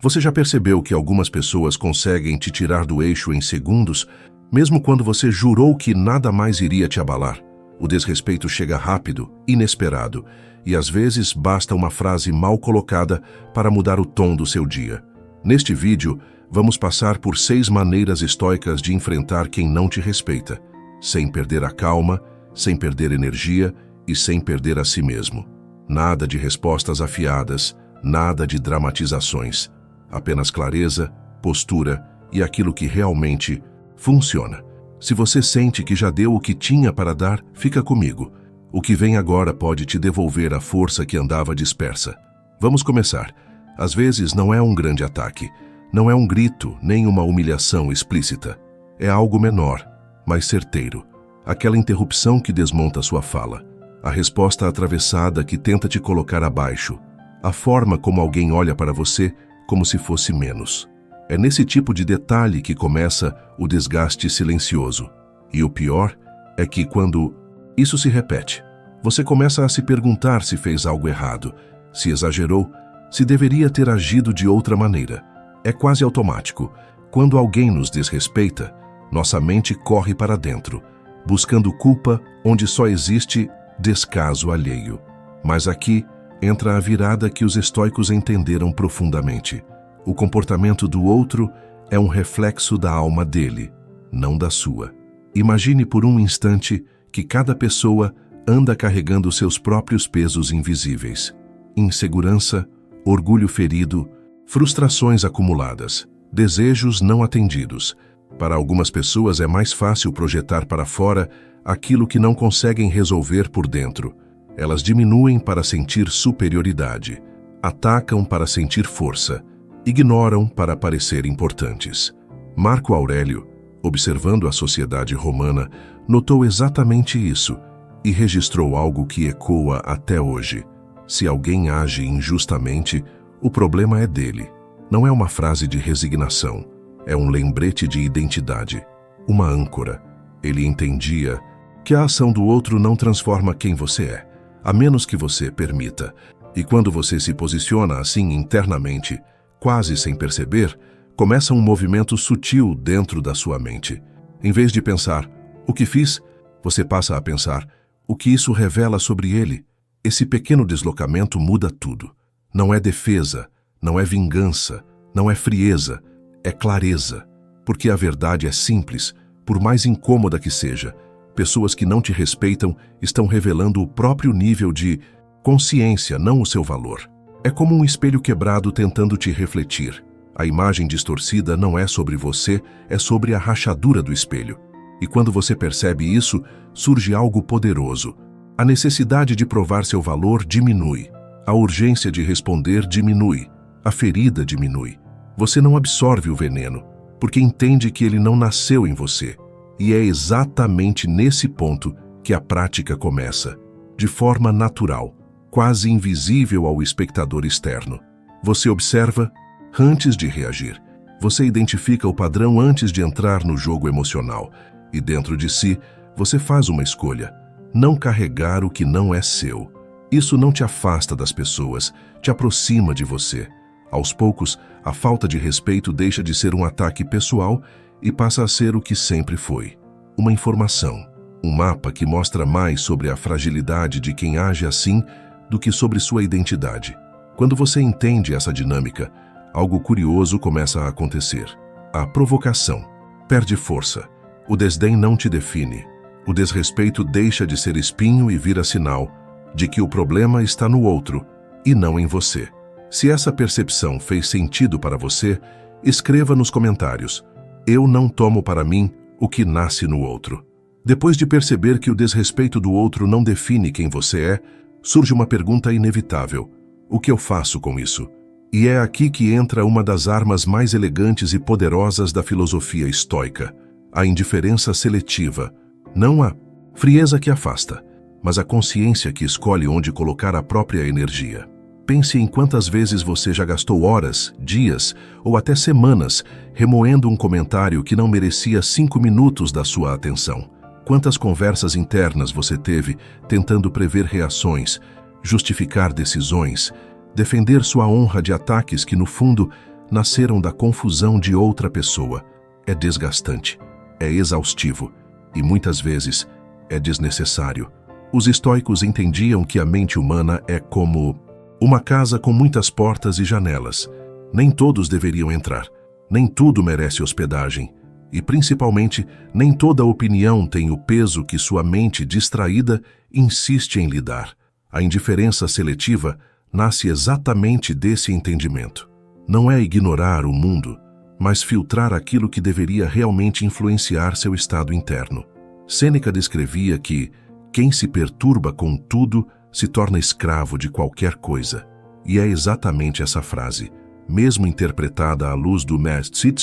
Você já percebeu que algumas pessoas conseguem te tirar do eixo em segundos, mesmo quando você jurou que nada mais iria te abalar? O desrespeito chega rápido, inesperado, e às vezes basta uma frase mal colocada para mudar o tom do seu dia. Neste vídeo, vamos passar por 6 maneiras estoicas de enfrentar quem não te respeita, sem perder a calma, sem perder energia e sem perder a si mesmo. Nada de respostas afiadas, nada de dramatizações. Apenas clareza, postura e aquilo que realmente funciona. Se você sente que já deu o que tinha para dar, fica comigo. O que vem agora pode te devolver a força que andava dispersa. Vamos começar. Às vezes não é um grande ataque, não é um grito, nem uma humilhação explícita. É algo menor, mais certeiro. Aquela interrupção que desmonta sua fala. A resposta atravessada que tenta te colocar abaixo. A forma como alguém olha para você como se fosse menos. É nesse tipo de detalhe que começa o desgaste silencioso. E o pior é que quando isso se repete, você começa a se perguntar se fez algo errado, se exagerou, se deveria ter agido de outra maneira. É quase automático. Quando alguém nos desrespeita, nossa mente corre para dentro, buscando culpa onde só existe descaso alheio. Mas aqui entra a virada que os estoicos entenderam profundamente. O comportamento do outro é um reflexo da alma dele, não da sua. Imagine por um instante que cada pessoa anda carregando seus próprios pesos invisíveis. Insegurança, orgulho ferido, frustrações acumuladas, desejos não atendidos. Para algumas pessoas é mais fácil projetar para fora aquilo que não conseguem resolver por dentro. Elas diminuem para sentir superioridade, atacam para sentir força, ignoram para parecer importantes. Marco Aurélio, observando a sociedade romana, notou exatamente isso e registrou algo que ecoa até hoje. Se alguém age injustamente, o problema é dele. Não é uma frase de resignação, é um lembrete de identidade, uma âncora. Ele entendia que a ação do outro não transforma quem você é, a menos que você permita. E quando você se posiciona assim internamente, quase sem perceber, começa um movimento sutil dentro da sua mente. Em vez de pensar, o que fiz? Você passa a pensar, o que isso revela sobre ele? Esse pequeno deslocamento muda tudo. Não é defesa, não é vingança, não é frieza, é clareza. Porque a verdade é simples, por mais incômoda que seja. Pessoas que não te respeitam estão revelando o próprio nível de consciência, não o seu valor. É como um espelho quebrado tentando te refletir. A imagem distorcida não é sobre você, é sobre a rachadura do espelho. E quando você percebe isso, surge algo poderoso. A necessidade de provar seu valor diminui. A urgência de responder diminui. A ferida diminui. Você não absorve o veneno, porque entende que ele não nasceu em você. E é exatamente nesse ponto que a prática começa, de forma natural, quase invisível ao espectador externo. Você observa antes de reagir. Você identifica o padrão antes de entrar no jogo emocional. E dentro de si, você faz uma escolha: não carregar o que não é seu. Isso não te afasta das pessoas, te aproxima de você. Aos poucos, a falta de respeito deixa de ser um ataque pessoal e passa a ser o que sempre foi: uma informação, um mapa que mostra mais sobre a fragilidade de quem age assim do que sobre sua identidade. Quando você entende essa dinâmica, algo curioso começa a acontecer. A provocação perde força. O desdém não te define. O desrespeito deixa de ser espinho e vira sinal de que o problema está no outro e não em você. Se essa percepção fez sentido para você, escreva nos comentários: eu não tomo para mim o que nasce no outro. Depois de perceber que o desrespeito do outro não define quem você é, surge uma pergunta inevitável: o que eu faço com isso? E é aqui que entra uma das armas mais elegantes e poderosas da filosofia estoica: a indiferença seletiva. Não a frieza que afasta, mas a consciência que escolhe onde colocar a própria energia. Pense em quantas vezes você já gastou horas, dias ou até semanas remoendo um comentário que não merecia 5 minutos da sua atenção. Quantas conversas internas você teve tentando prever reações, justificar decisões, defender sua honra de ataques que, no fundo, nasceram da confusão de outra pessoa. É desgastante, é exaustivo e muitas vezes é desnecessário. Os estoicos entendiam que a mente humana é como uma casa com muitas portas e janelas. Nem todos deveriam entrar, nem tudo merece hospedagem e, principalmente, nem toda opinião tem o peso que sua mente distraída insiste em lhe dar. A indiferença seletiva nasce exatamente desse entendimento. Não é ignorar o mundo, mas filtrar aquilo que deveria realmente influenciar seu estado interno. Sêneca descrevia que quem se perturba com tudo se torna escravo de qualquer coisa. E é exatamente essa frase, mesmo interpretada à luz do Mestre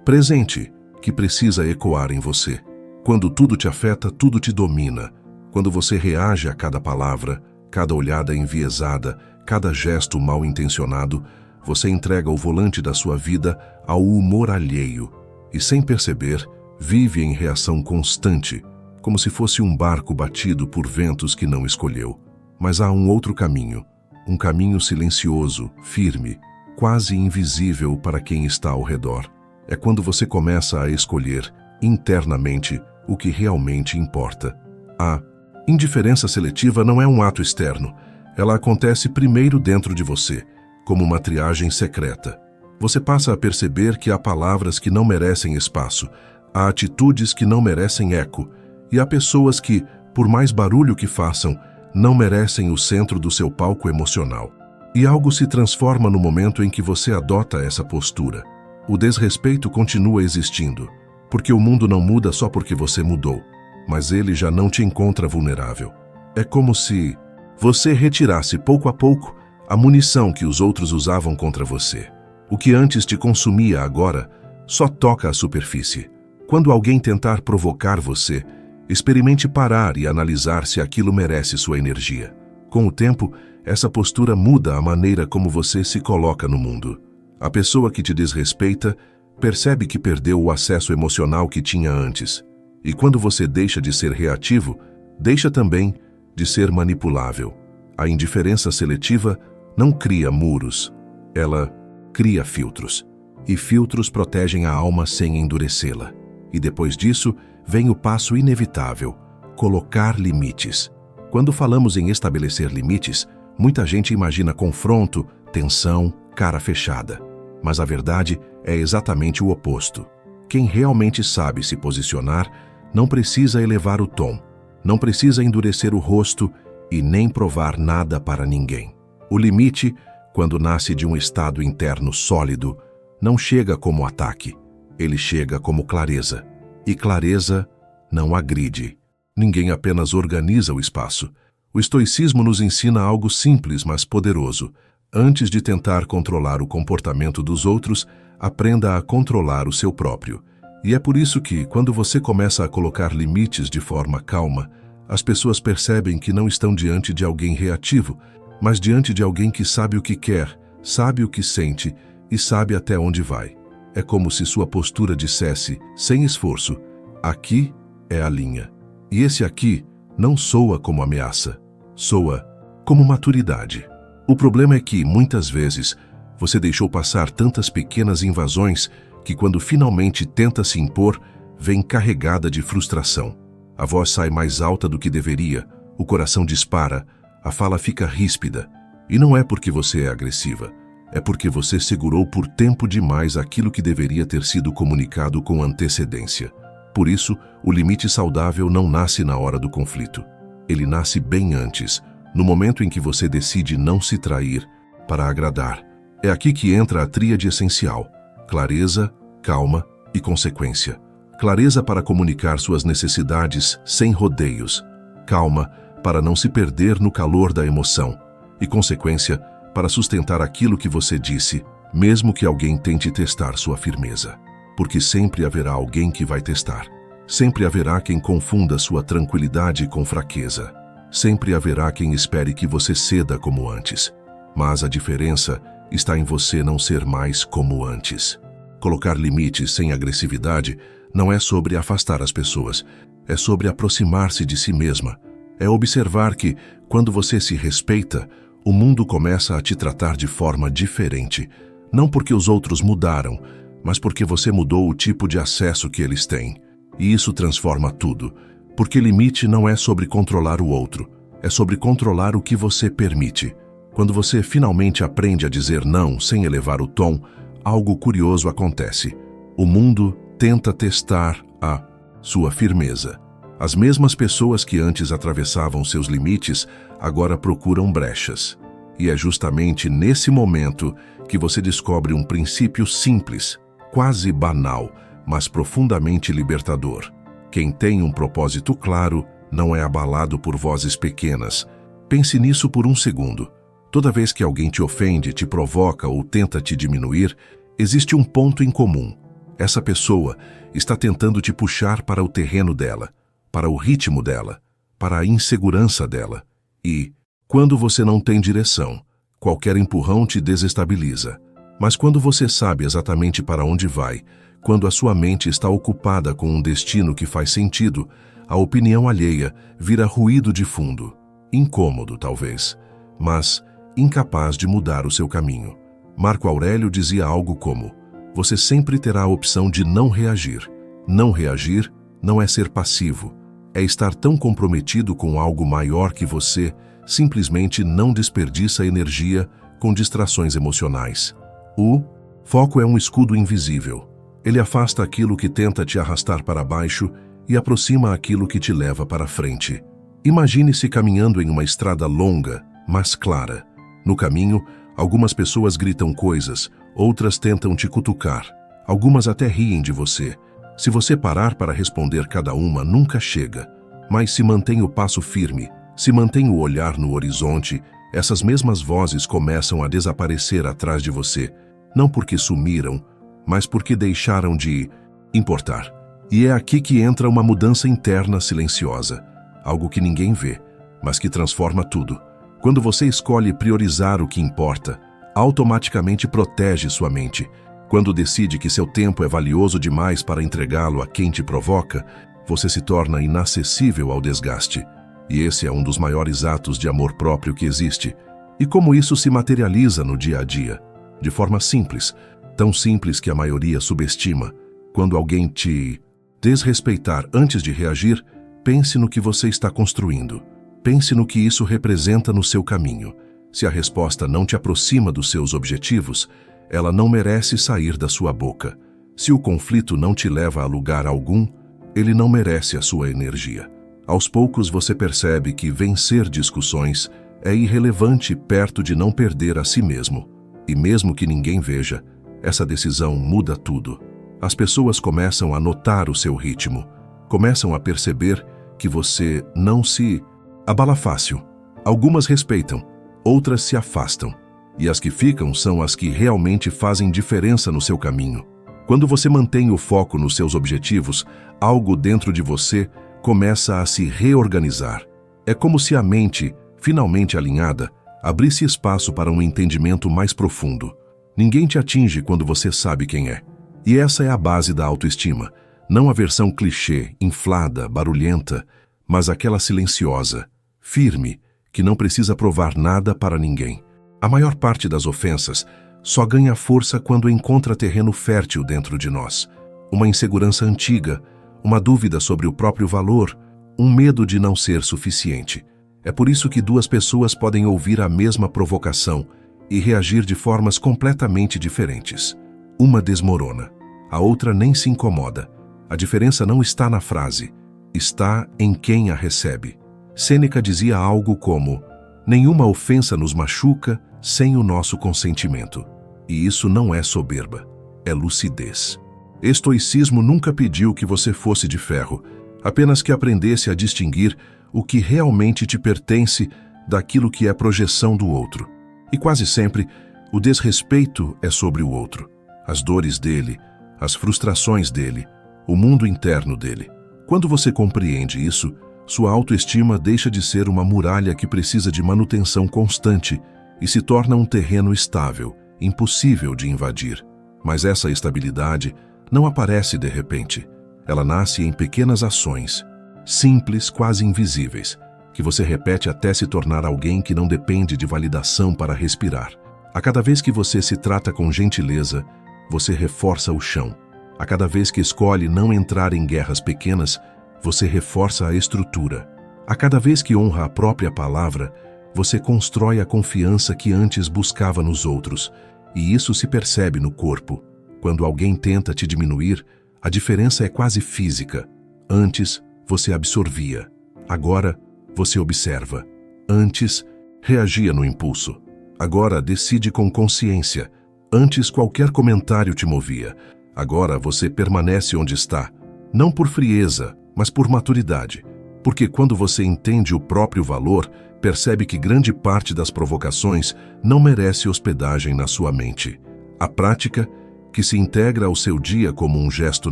presente, que precisa ecoar em você. Quando tudo te afeta, tudo te domina. Quando você reage a cada palavra, cada olhada enviesada, cada gesto mal intencionado, você entrega o volante da sua vida ao humor alheio e, sem perceber, vive em reação constante, como se fosse um barco batido por ventos que não escolheu. Mas há um outro caminho, um caminho silencioso, firme, quase invisível para quem está ao redor. É quando você começa a escolher, internamente, o que realmente importa. A indiferença seletiva não é um ato externo. Ela acontece primeiro dentro de você, como uma triagem secreta. Você passa a perceber que há palavras que não merecem espaço, há atitudes que não merecem eco, e há pessoas que, por mais barulho que façam, não merecem o centro do seu palco emocional. E algo se transforma no momento em que você adota essa postura. O desrespeito continua existindo, porque o mundo não muda só porque você mudou, mas ele já não te encontra vulnerável. É como se você retirasse pouco a pouco a munição que os outros usavam contra você. O que antes te consumia agora só toca a superfície. Quando alguém tentar provocar você, experimente parar e analisar se aquilo merece sua energia. Com o tempo, essa postura muda a maneira como você se coloca no mundo. A pessoa que te desrespeita percebe que perdeu o acesso emocional que tinha antes. E quando você deixa de ser reativo, deixa também de ser manipulável. A indiferença seletiva não cria muros, ela cria filtros. E filtros protegem a alma sem endurecê-la. E depois disso, vem o passo inevitável: colocar limites. Quando falamos em estabelecer limites, muita gente imagina confronto, tensão, cara fechada. Mas a verdade é exatamente o oposto. Quem realmente sabe se posicionar não precisa elevar o tom, não precisa endurecer o rosto e nem provar nada para ninguém. O limite, quando nasce de um estado interno sólido, não chega como ataque, ele chega como clareza. E clareza não agride. Ninguém apenas organiza o espaço. O estoicismo nos ensina algo simples, mas poderoso. Antes de tentar controlar o comportamento dos outros, aprenda a controlar o seu próprio. E é por isso que, quando você começa a colocar limites de forma calma, as pessoas percebem que não estão diante de alguém reativo, mas diante de alguém que sabe o que quer, sabe o que sente e sabe até onde vai. É como se sua postura dissesse, sem esforço: aqui é a linha. E esse aqui não soa como ameaça, soa como maturidade. O problema é que, muitas vezes, você deixou passar tantas pequenas invasões que, quando finalmente tenta se impor, vem carregada de frustração. A voz sai mais alta do que deveria, o coração dispara, a fala fica ríspida. E não é porque você é agressiva, é porque você segurou por tempo demais aquilo que deveria ter sido comunicado com antecedência. Por isso, o limite saudável não nasce na hora do conflito. Ele nasce bem antes, no momento em que você decide não se trair para agradar. É aqui que entra a tríade essencial: clareza, calma e consequência. Clareza para comunicar suas necessidades sem rodeios. Calma para não se perder no calor da emoção. E consequência para sustentar aquilo que você disse, mesmo que alguém tente testar sua firmeza. Porque sempre haverá alguém que vai testar. Sempre haverá quem confunda sua tranquilidade com fraqueza. Sempre haverá quem espere que você ceda como antes. Mas a diferença está em você não ser mais como antes. Colocar limites sem agressividade não é sobre afastar as pessoas, é sobre aproximar-se de si mesma. É observar que, quando você se respeita, o mundo começa a te tratar de forma diferente. não porque os outros mudaram, mas porque você mudou o tipo de acesso que eles têm. E isso transforma tudo, porque limite não é sobre controlar o outro, é sobre controlar o que você permite. Quando você finalmente aprende a dizer não sem elevar o tom, algo curioso acontece. O mundo tenta testar a sua firmeza. As mesmas pessoas que antes atravessavam seus limites agora procuram brechas. E é justamente nesse momento que você descobre um princípio simples, quase banal, mas profundamente libertador. Quem tem um propósito claro não é abalado por vozes pequenas. Pense nisso por um segundo. Toda vez que alguém te ofende, te provoca ou tenta te diminuir, existe um ponto em comum. Essa pessoa está tentando te puxar para o terreno dela, para o ritmo dela, para a insegurança dela. E, quando você não tem direção, qualquer empurrão te desestabiliza. Mas quando você sabe exatamente para onde vai, quando a sua mente está ocupada com um destino que faz sentido, a opinião alheia vira ruído de fundo, incômodo talvez, mas incapaz de mudar o seu caminho. Marco Aurélio dizia algo como: você sempre terá a opção de não reagir. Não reagir não é ser passivo, é estar tão comprometido com algo maior que você simplesmente não desperdiça energia com distrações emocionais. O foco é um escudo invisível. Ele afasta aquilo que tenta te arrastar para baixo e aproxima aquilo que te leva para frente. Imagine-se caminhando em uma estrada longa, mas clara. No caminho, algumas pessoas gritam coisas, outras tentam te cutucar. Algumas até riem de você. Se você parar para responder cada uma, nunca chega. Mas se mantém o passo firme, se mantém o olhar no horizonte, essas mesmas vozes começam a desaparecer atrás de você, não porque sumiram, mas porque deixaram de importar. E é aqui que entra uma mudança interna silenciosa, algo que ninguém vê, mas que transforma tudo. Quando você escolhe priorizar o que importa, automaticamente protege sua mente. Quando decide que seu tempo é valioso demais para entregá-lo a quem te provoca, você se torna inacessível ao desgaste. E esse é um dos maiores atos de amor próprio que existe. E como isso se materializa no dia a dia? De forma simples, tão simples que a maioria subestima. Quando alguém te desrespeitar antes de reagir, pense no que você está construindo. Pense no que isso representa no seu caminho. Se a resposta não te aproxima dos seus objetivos, ela não merece sair da sua boca. Se o conflito não te leva a lugar algum, ele não merece a sua energia. Aos poucos você percebe que vencer discussões é irrelevante perto de não perder a si mesmo. E mesmo que ninguém veja, essa decisão muda tudo. As pessoas começam a notar o seu ritmo, começam a perceber que você não se abala fácil. Algumas respeitam, outras se afastam. E as que ficam são as que realmente fazem diferença no seu caminho. Quando você mantém o foco nos seus objetivos, algo dentro de você começa a se reorganizar. É como se a mente, finalmente alinhada, abrisse espaço para um entendimento mais profundo. Ninguém te atinge quando você sabe quem é. E essa é a base da autoestima. Não a versão clichê, inflada, barulhenta, mas aquela silenciosa, firme, que não precisa provar nada para ninguém. A maior parte das ofensas só ganha força quando encontra terreno fértil dentro de nós. Uma insegurança antiga, uma dúvida sobre o próprio valor, um medo de não ser suficiente. É por isso que duas pessoas podem ouvir a mesma provocação e reagir de formas completamente diferentes. Uma desmorona, a outra nem se incomoda. A diferença não está na frase, está em quem a recebe. Sêneca dizia algo como: nenhuma ofensa nos machuca sem o nosso consentimento. E isso não é soberba, é lucidez. Estoicismo nunca pediu que você fosse de ferro, apenas que aprendesse a distinguir o que realmente te pertence daquilo que é projeção do outro. E quase sempre, o desrespeito é sobre o outro, as dores dele, as frustrações dele, o mundo interno dele. Quando você compreende isso, sua autoestima deixa de ser uma muralha que precisa de manutenção constante e se torna um terreno estável, impossível de invadir. Mas essa estabilidade não aparece de repente. Ela nasce em pequenas ações, simples, quase invisíveis, que você repete até se tornar alguém que não depende de validação para respirar. A cada vez que você se trata com gentileza, você reforça o chão. A cada vez que escolhe não entrar em guerras pequenas, você reforça a estrutura. A cada vez que honra a própria palavra, você constrói a confiança que antes buscava nos outros, e isso se percebe no corpo. Quando alguém tenta te diminuir, a diferença é quase física. Antes, você absorvia. Agora, você observa. Antes, reagia no impulso. Agora, decide com consciência. Antes, qualquer comentário te movia. Agora, você permanece onde está. Não por frieza, mas por maturidade. Porque quando você entende o próprio valor, percebe que grande parte das provocações não merece hospedagem na sua mente. A prática, que se integra ao seu dia como um gesto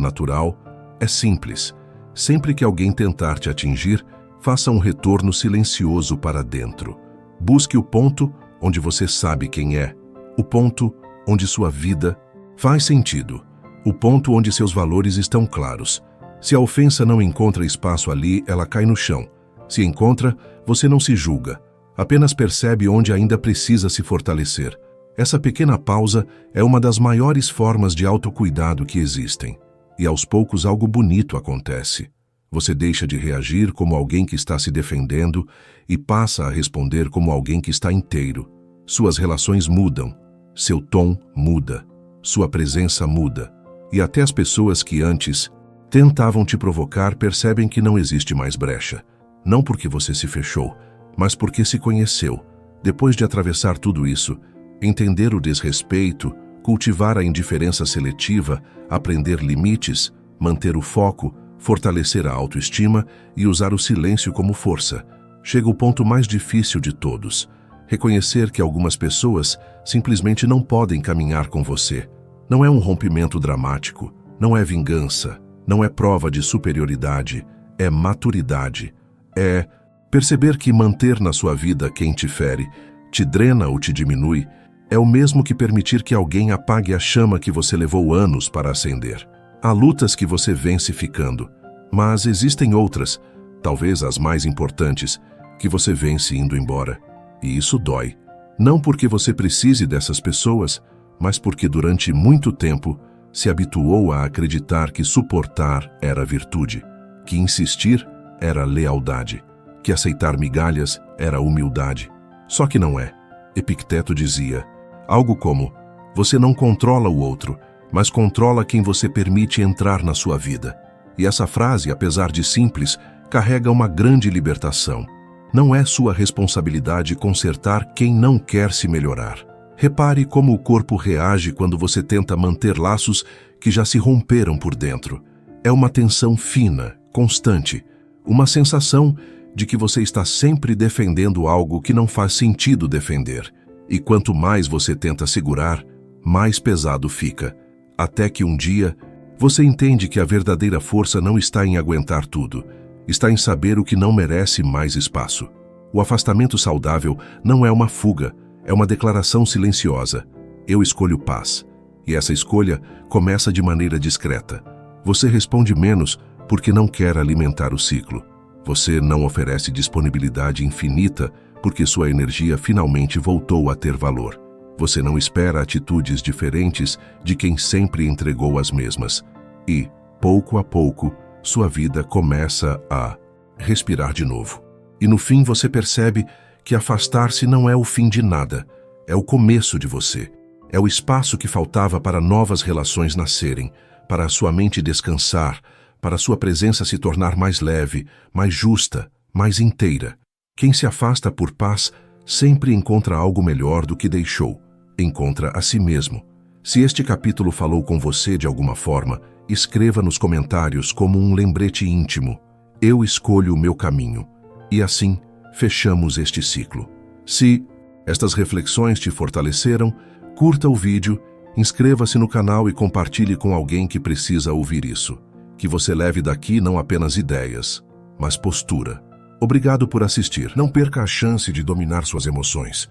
natural, é simples. Sempre que alguém tentar te atingir, faça um retorno silencioso para dentro. Busque o ponto onde você sabe quem é, o ponto onde sua vida faz sentido, o ponto onde seus valores estão claros. Se a ofensa não encontra espaço ali, ela cai no chão. Se encontra, você não se julga, apenas percebe onde ainda precisa se fortalecer. Essa pequena pausa é uma das maiores formas de autocuidado que existem. E aos poucos algo bonito acontece. Você deixa de reagir como alguém que está se defendendo e passa a responder como alguém que está inteiro. Suas relações mudam, seu tom muda, sua presença muda. E até as pessoas que antes tentavam te provocar percebem que não existe mais brecha. Não porque você se fechou, mas porque se conheceu. Depois de atravessar tudo isso, entender o desrespeito, cultivar a indiferença seletiva, aprender limites, manter o foco, fortalecer a autoestima e usar o silêncio como força. Chega o ponto mais difícil de todos. Reconhecer que algumas pessoas simplesmente não podem caminhar com você. Não é um rompimento dramático, não é vingança, não é prova de superioridade, é maturidade. É perceber que manter na sua vida quem te fere, te drena ou te diminui, é o mesmo que permitir que alguém apague a chama que você levou anos para acender. Há lutas que você vence ficando, mas existem outras, talvez as mais importantes, que você vence indo embora. E isso dói. Não porque você precise dessas pessoas, mas porque durante muito tempo se habituou a acreditar que suportar era virtude, que insistir era lealdade, que aceitar migalhas era humildade. Só que não é. Epicteto dizia algo como: você não controla o outro, mas controla quem você permite entrar na sua vida. E essa frase, apesar de simples, carrega uma grande libertação. Não é sua responsabilidade consertar quem não quer se melhorar. Repare como o corpo reage quando você tenta manter laços que já se romperam por dentro. É uma tensão fina, constante, uma sensação de que você está sempre defendendo algo que não faz sentido defender. E quanto mais você tenta segurar, mais pesado fica. Até que um dia, você entende que a verdadeira força não está em aguentar tudo, está em saber o que não merece mais espaço. O afastamento saudável não é uma fuga, é uma declaração silenciosa. Eu escolho paz. E essa escolha começa de maneira discreta. Você responde menos porque não quer alimentar o ciclo. Você não oferece disponibilidade infinita porque sua energia finalmente voltou a ter valor. Você não espera atitudes diferentes de quem sempre entregou as mesmas. E, pouco a pouco, sua vida começa a respirar de novo. E no fim você percebe que afastar-se não é o fim de nada, é o começo de você. É o espaço que faltava para novas relações nascerem, para a sua mente descansar, para a sua presença se tornar mais leve, mais justa, mais inteira. Quem se afasta por paz sempre encontra algo melhor do que deixou. Encontra a si mesmo. Se este capítulo falou com você de alguma forma, escreva nos comentários como um lembrete íntimo. Eu escolho o meu caminho. E assim, fechamos este ciclo. Se estas reflexões te fortaleceram, curta o vídeo, inscreva-se no canal e compartilhe com alguém que precisa ouvir isso. Que você leve daqui não apenas ideias, mas postura. Obrigado por assistir. Não perca a chance de dominar suas emoções.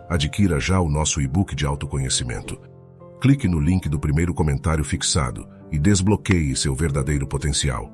Adquira já o nosso e-book de autoconhecimento. Clique no link do primeiro comentário fixado e desbloqueie seu verdadeiro potencial.